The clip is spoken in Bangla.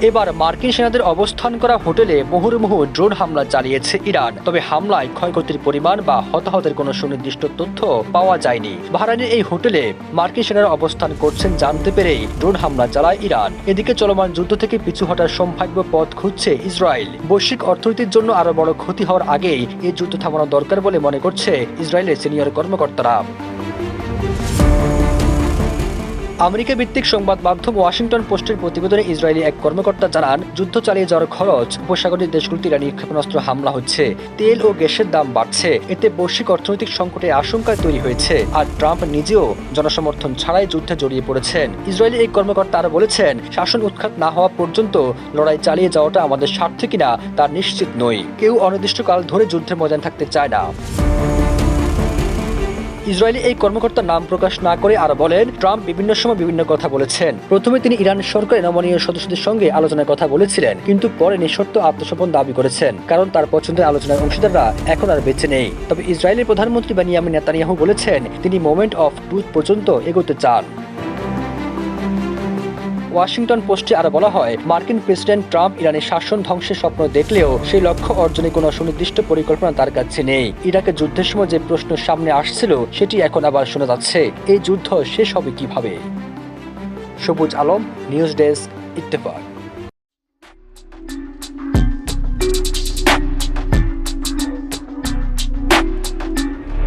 এবার মার্কিন সেনাদের অবস্থান করা হোটেলে মুহুর্মুহু ড্রোন হামলা চালিয়েছে ইরান। তবে হামলায় ক্ষয়ক্ষতির পরিমাণ বা হতাহতের কোনো সুনির্দিষ্ট তথ্য পাওয়া যায়নি। বাহরাইনের এই হোটেলে মার্কিন সেনারা অবস্থান করছেন জানতে পেরেই ড্রোন হামলা চালায় ইরান। এদিকে চলমান যুদ্ধ থেকে পিছু হটার সম্ভাব্য পথ খুঁজছে ইসরায়েল। বৈশ্বিক অর্থনীতির জন্য আরো বড় ক্ষতি হওয়ার আগেই এই যুদ্ধ থামানো দরকার বলে মনে করছে ইসরায়েলের সিনিয়র কর্মকর্তারা। আমেরিকা ভিত্তিক সংবাদ মাধ্যম ওয়াশিংটন পোস্টের প্রতিবেদনে ইসরায়েলি এক কর্মকর্তা জানান, যুদ্ধ চালিয়ে যাওয়ার খরচ, উপসাগরীয় দেশগুলোতে ইরানি ক্ষেপণাস্ত্র হামলা হচ্ছে, তেল ও গ্যাসের দাম বাড়ছে, এতে বৈশ্বিক অর্থনৈতিক সংকটের আশঙ্কা তৈরি হয়েছে। আর ট্রাম্প নিজেও জনসমর্থন ছাড়াই যুদ্ধে জড়িয়ে পড়েছেন। ইসরায়েলি এই কর্মকর্তা আরো বলেছেন, শাসন উৎখাত না হওয়া পর্যন্ত লড়াই চালিয়ে যাওয়াটা আমাদের স্বার্থে কিনা তা নিশ্চিত নই। কেউ অনির্দিষ্টকাল ধরে যুদ্ধের ময়দানে থাকতে চায় না। ইসরায়েলি এই কর্মকর্তার নাম প্রকাশ না করে আরো বলেন, ট্রাম্প বিভিন্ন সময় বিভিন্ন কথা বলেছেন। প্রথমে তিনি ইরান সরকারের নমনীয় সদস্যদের সঙ্গে আলোচনার কথা বলেছিলেন, কিন্তু পরে নিঃশর্ত আত্মসমর্পণ দাবি করেছেন, কারণ তার পছন্দের আলোচনার অংশীদাররা এখন আর বেঁচে নেই। তবে ইসরায়েলের প্রধানমন্ত্রী বেনিয়ামিন নেতানিয়াহু বলেছেন, তিনি মোমেন্ট অফ ট্রুথ পর্যন্ত এগোতে চান। ওয়াশিংটন পোস্টে আরো বলা হয়, মার্কিন প্রেসিডেন্ট ট্রাম্প ইরানের শাসন ধ্বংসের স্বপ্ন দেখলেও সেই লক্ষ্য অর্জনে কোনো সুনির্দিষ্ট পরিকল্পনা তার কাছে নেই। ইরাকের যুদ্ধের সময় যে প্রশ্ন সামনে আসছিল সেটি এখন আবার শোনা যাচ্ছে, এই যুদ্ধ শেষ হবে কিভাবে। সবুজ আলম, নিউজ ডেস্ক, ইত্তেফাক।